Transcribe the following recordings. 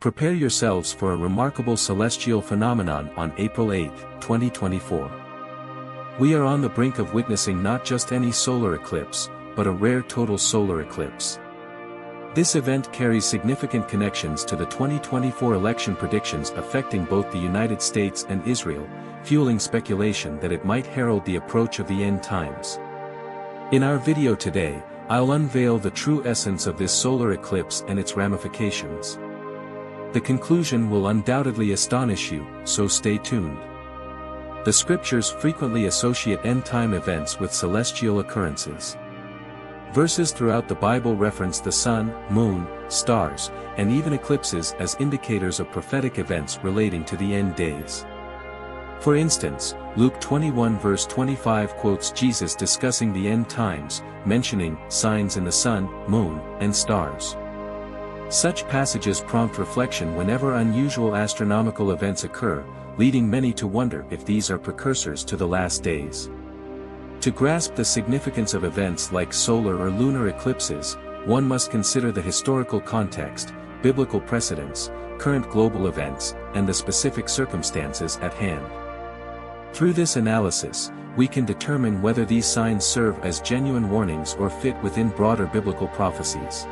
Prepare yourselves for a remarkable celestial phenomenon on April 8, 2024. We are on the brink of witnessing not just any solar eclipse, but a rare total solar eclipse. This event carries significant connections to the 2024 election predictions affecting both the United States and Israel, fueling speculation that it might herald the approach of the end times. In our video today, I'll unveil the true essence of this solar eclipse and its ramifications. The conclusion will undoubtedly astonish you, so stay tuned. The scriptures frequently associate end-time events with celestial occurrences. Verses throughout the Bible reference the sun, moon, stars, and even eclipses as indicators of prophetic events relating to the end days. For instance, Luke 21 verse 25 quotes Jesus discussing the end times, mentioning signs in the sun, moon, and stars. Such passages prompt reflection whenever unusual astronomical events occur, leading many to wonder if these are precursors to the last days. To grasp the significance of events like solar or lunar eclipses, one must consider the historical context, biblical precedents, current global events, and the specific circumstances at hand. Through this analysis, we can determine whether these signs serve as genuine warnings or fit within broader biblical prophecies.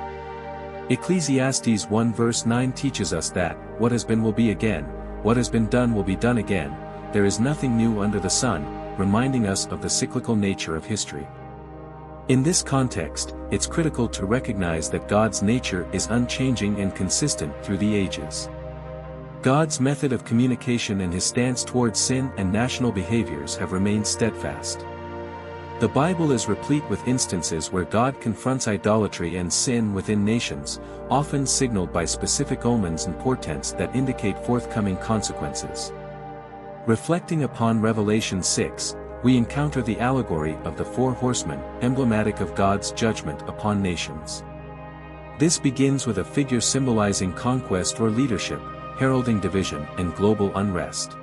Ecclesiastes 1 verse 9 teaches us that, what has been will be again, what has been done will be done again, there is nothing new under the sun, reminding us of the cyclical nature of history. In this context, it's critical to recognize that God's nature is unchanging and consistent through the ages. God's method of communication and his stance towards sin and national behaviors have remained steadfast. The Bible is replete with instances where God confronts idolatry and sin within nations, often signaled by specific omens and portents that indicate forthcoming consequences. Reflecting upon Revelation 6, we encounter the allegory of the four horsemen, emblematic of God's judgment upon nations. This begins with a figure symbolizing conquest or leadership, heralding division and global unrest.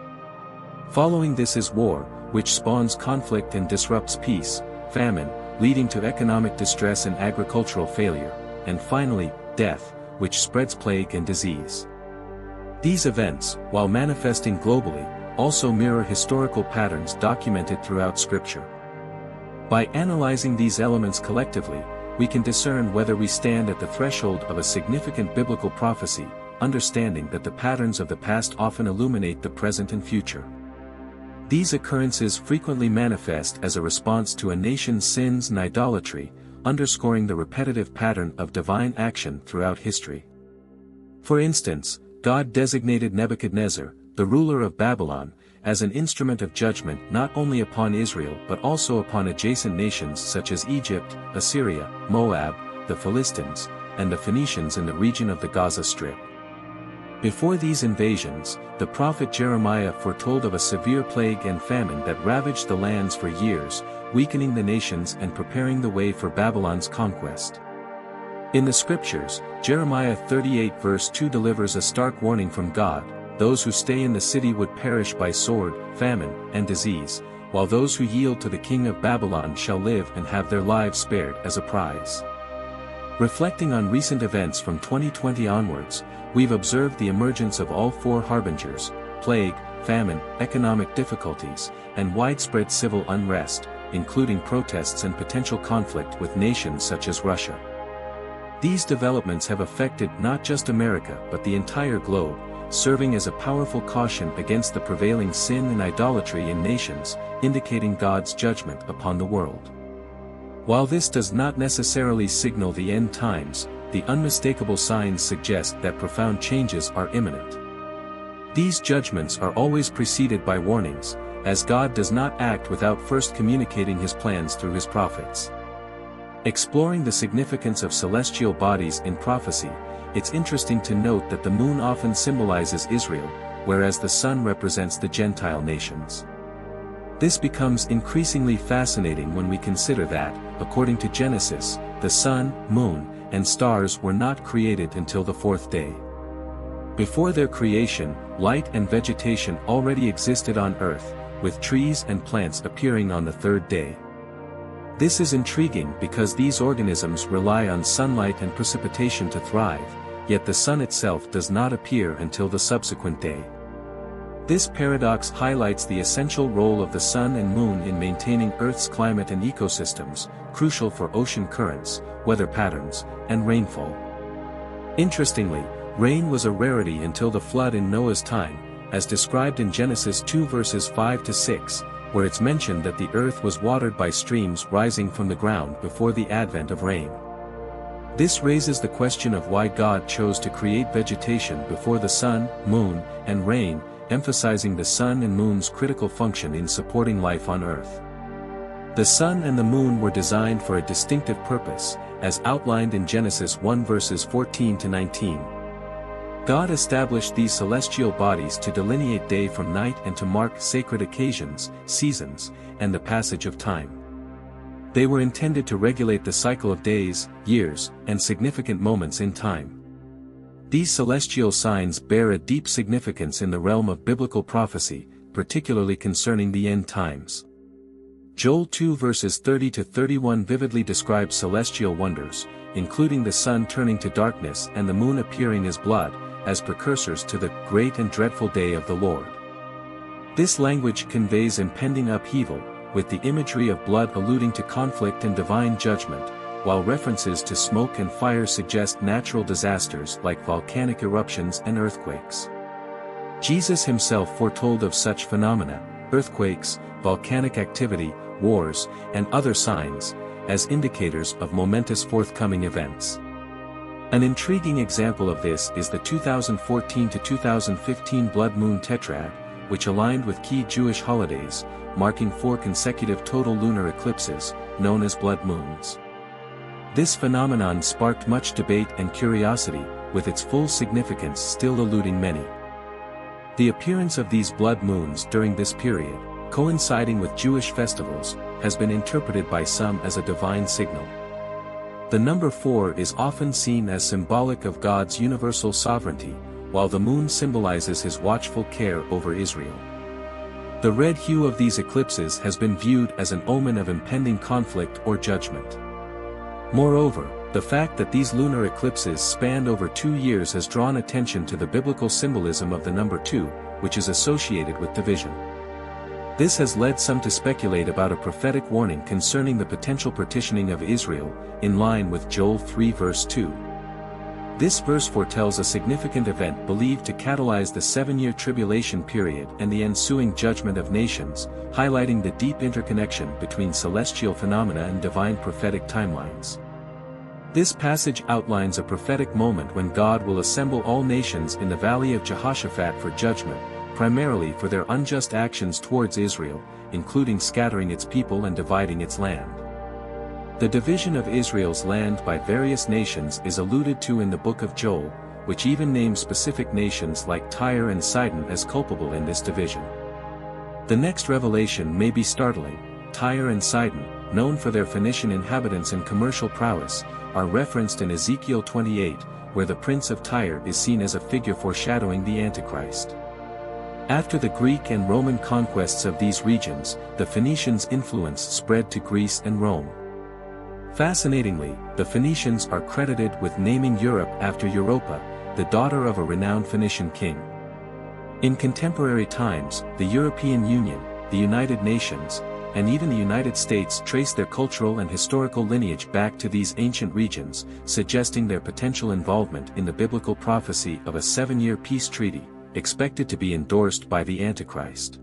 Following this is war, which spawns conflict and disrupts peace, famine, leading to economic distress and agricultural failure, and finally, death, which spreads plague and disease. These events, while manifesting globally, also mirror historical patterns documented throughout Scripture. By analyzing these elements collectively, we can discern whether we stand at the threshold of a significant biblical prophecy, understanding that the patterns of the past often illuminate the present and future. These occurrences frequently manifest as a response to a nation's sins and idolatry, underscoring the repetitive pattern of divine action throughout history. For instance, God designated Nebuchadnezzar, the ruler of Babylon, as an instrument of judgment not only upon Israel but also upon adjacent nations such as Egypt, Assyria, Moab, the Philistines, and the Phoenicians in the region of the Gaza Strip. Before these invasions, the prophet Jeremiah foretold of a severe plague and famine that ravaged the lands for years, weakening the nations and preparing the way for Babylon's conquest. In the scriptures, Jeremiah 38 verse 2 delivers a stark warning from God: those who stay in the city would perish by sword, famine, and disease, while those who yield to the king of Babylon shall live and have their lives spared as a prize. Reflecting on recent events from 2020 onwards, we've observed the emergence of all four harbingers: plague, famine, economic difficulties, and widespread civil unrest, including protests and potential conflict with nations such as Russia. These developments have affected not just America but the entire globe, serving as a powerful caution against the prevailing sin and idolatry in nations, indicating God's judgment upon the world. While this does not necessarily signal the end times, the unmistakable signs suggest that profound changes are imminent. These judgments are always preceded by warnings, as God does not act without first communicating his plans through his prophets. Exploring the significance of celestial bodies in prophecy, it's interesting to note that the moon often symbolizes Israel, whereas the sun represents the Gentile nations. This becomes increasingly fascinating when we consider that, according to Genesis, the sun, moon, and stars were not created until the fourth day. Before their creation, light and vegetation already existed on earth, with trees and plants appearing on the third day. This is intriguing because these organisms rely on sunlight and precipitation to thrive, yet the sun itself does not appear until the subsequent day. This paradox highlights the essential role of the sun and moon in maintaining Earth's climate and ecosystems, crucial for ocean currents, weather patterns, and rainfall. Interestingly, rain was a rarity until the flood in Noah's time, as described in Genesis 2 verses 5 to 6, where it's mentioned that the earth was watered by streams rising from the ground before the advent of rain. This raises the question of why God chose to create vegetation before the sun, moon, and rain, emphasizing the sun and moon's critical function in supporting life on Earth. The sun and the moon were designed for a distinctive purpose, as outlined in Genesis 1 verses 14 to 19. God established these celestial bodies to delineate day from night and to mark sacred occasions, seasons, and the passage of time. They were intended to regulate the cycle of days, years, and significant moments in time. These celestial signs bear a deep significance in the realm of biblical prophecy, particularly concerning the end times. Joel 2 verses 30 to 31 vividly describes celestial wonders, including the sun turning to darkness and the moon appearing as blood, as precursors to the great and dreadful day of the Lord. This language conveys impending upheaval, with the imagery of blood alluding to conflict and divine judgment, while references to smoke and fire suggest natural disasters like volcanic eruptions and earthquakes. Jesus himself foretold of such phenomena, earthquakes, volcanic activity, wars, and other signs, as indicators of momentous forthcoming events. An intriguing example of this is the 2014 to 2015 blood moon tetrad, which aligned with key Jewish holidays, marking 4 consecutive total lunar eclipses, known as blood moons. This phenomenon sparked much debate and curiosity, with its full significance still eluding many. The appearance of these blood moons during this period, coinciding with Jewish festivals, has been interpreted by some as a divine signal. The number 4 is often seen as symbolic of God's universal sovereignty, while the moon symbolizes his watchful care over Israel. The red hue of these eclipses has been viewed as an omen of impending conflict or judgment. Moreover, the fact that these lunar eclipses spanned over 2 years has drawn attention to the biblical symbolism of the number 2, which is associated with division. This has led some to speculate about a prophetic warning concerning the potential partitioning of Israel, in line with Joel 3 verse 2. This verse foretells a significant event believed to catalyze the 7-year tribulation period and the ensuing judgment of nations, highlighting the deep interconnection between celestial phenomena and divine prophetic timelines. This passage outlines a prophetic moment when God will assemble all nations in the valley of Jehoshaphat for judgment, primarily for their unjust actions towards Israel, including scattering its people and dividing its land. The division of Israel's land by various nations is alluded to in the book of Joel, which even names specific nations like Tyre and Sidon as culpable in this division. The next revelation may be startling. Tyre and Sidon, known for their Phoenician inhabitants and commercial prowess, are referenced in Ezekiel 28, where the prince of Tyre is seen as a figure foreshadowing the Antichrist. After the Greek and Roman conquests of these regions, the Phoenicians' influence spread to Greece and Rome. Fascinatingly, the Phoenicians are credited with naming Europe after Europa, the daughter of a renowned Phoenician king. In contemporary times, the European Union, the United Nations, and even the United States trace their cultural and historical lineage back to these ancient regions, suggesting their potential involvement in the biblical prophecy of a 7-year peace treaty, expected to be endorsed by the Antichrist.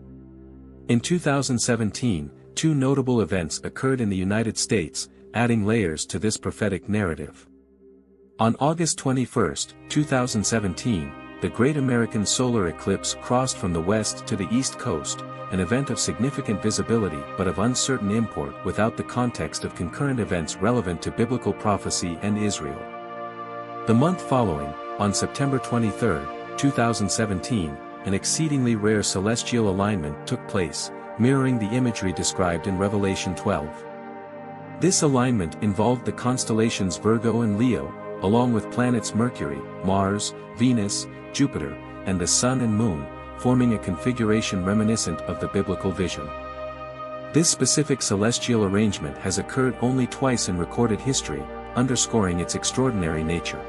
In 2017, 2 notable events occurred in the United States, adding layers to this prophetic narrative. On August 21, 2017, the Great American Solar Eclipse crossed from the west to the east coast, an event of significant visibility but of uncertain import without the context of concurrent events relevant to biblical prophecy and Israel. The month following, on September 23, 2017, an exceedingly rare celestial alignment took place, mirroring the imagery described in Revelation 12. This alignment involved the constellations Virgo and Leo, along with planets Mercury, Mars, Venus, Jupiter, and the Sun and Moon, forming a configuration reminiscent of the biblical vision. This specific celestial arrangement has occurred only twice in recorded history, underscoring its extraordinary nature.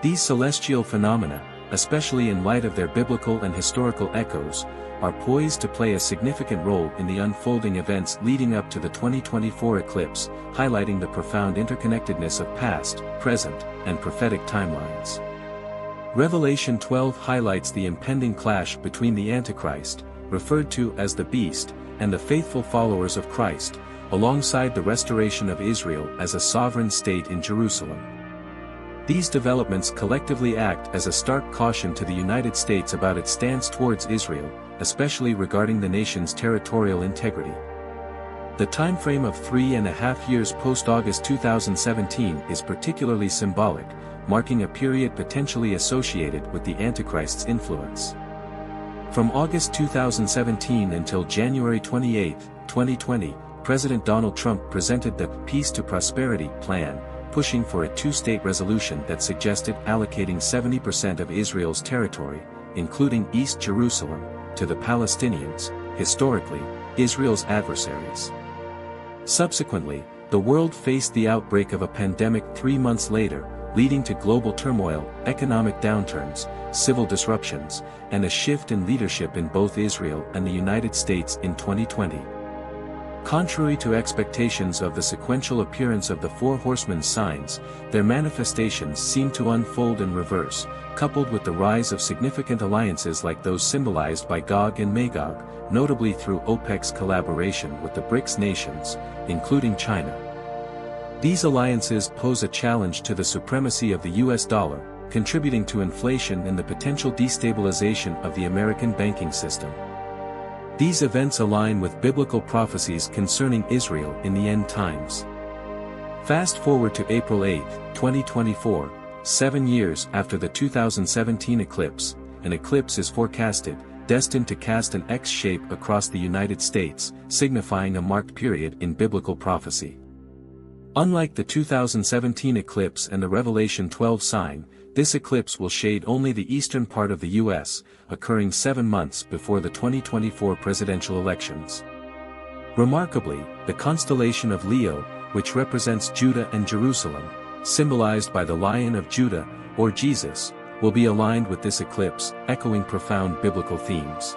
These celestial phenomena, especially in light of their biblical and historical echoes, are poised to play a significant role in the unfolding events leading up to the 2024 eclipse, highlighting the profound interconnectedness of past, present, and prophetic timelines. Revelation 12 highlights the impending clash between the Antichrist, referred to as the Beast, and the faithful followers of Christ, alongside the restoration of Israel as a sovereign state in Jerusalem. These developments collectively act as a stark caution to the United States about its stance towards Israel, especially regarding the nation's territorial integrity. The timeframe of 3.5 years post-August 2017 is particularly symbolic, marking a period potentially associated with the Antichrist's influence. From August 2017 until January 28, 2020, President Donald Trump presented the Peace to Prosperity plan, pushing for a two-state resolution that suggested allocating 70% of Israel's territory, including East Jerusalem, to the Palestinians, historically, Israel's adversaries. Subsequently, the world faced the outbreak of a pandemic 3 months later, leading to global turmoil, economic downturns, civil disruptions, and a shift in leadership in both Israel and the United States in 2020. Contrary to expectations of the sequential appearance of the four horsemen signs, their manifestations seem to unfold in reverse, coupled with the rise of significant alliances like those symbolized by Gog and Magog, notably through OPEC's collaboration with the BRICS nations, including China. These alliances pose a challenge to the supremacy of the US dollar, contributing to inflation and the potential destabilization of the American banking system. These events align with biblical prophecies concerning Israel in the end times. Fast forward to April 8, 2024, 7 years after the 2017 eclipse, an eclipse is forecasted, destined to cast an X shape across the United States, signifying a marked period in biblical prophecy. Unlike the 2017 eclipse and the Revelation 12 sign, this eclipse will shade only the eastern part of the U.S., occurring 7 months before the 2024 presidential elections. Remarkably, the constellation of Leo, which represents Judah and Jerusalem, symbolized by the Lion of Judah, or Jesus, will be aligned with this eclipse, echoing profound biblical themes.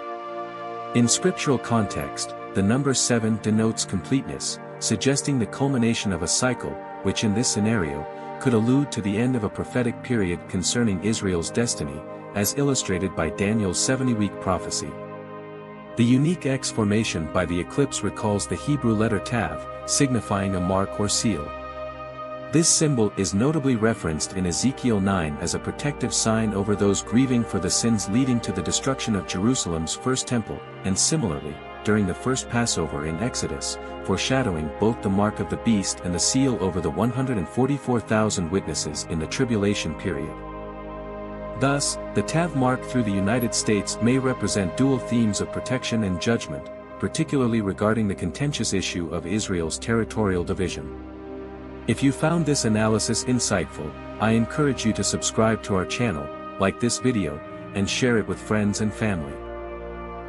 In scriptural context, the number 7 denotes completeness, suggesting the culmination of a cycle, which in this scenario, could allude to the end of a prophetic period concerning Israel's destiny, as illustrated by Daniel's 70-week prophecy. The unique X formation by the eclipse recalls the Hebrew letter Tav, signifying a mark or seal. This symbol is notably referenced in Ezekiel 9 as a protective sign over those grieving for the sins leading to the destruction of Jerusalem's first temple, and similarly, during the first Passover in Exodus, foreshadowing both the mark of the beast and the seal over the 144,000 witnesses in the tribulation period. Thus, the Tav mark through the United States may represent dual themes of protection and judgment, particularly regarding the contentious issue of Israel's territorial division. If you found this analysis insightful, I encourage you to subscribe to our channel, like this video, and share it with friends and family.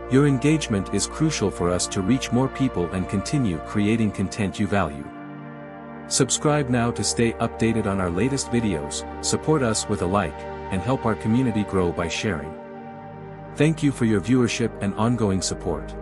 Your engagement is crucial for us to reach more people and continue creating content you value. Subscribe now to stay updated on our latest videos, support us with a like, and help our community grow by sharing. Thank you for your viewership and ongoing support.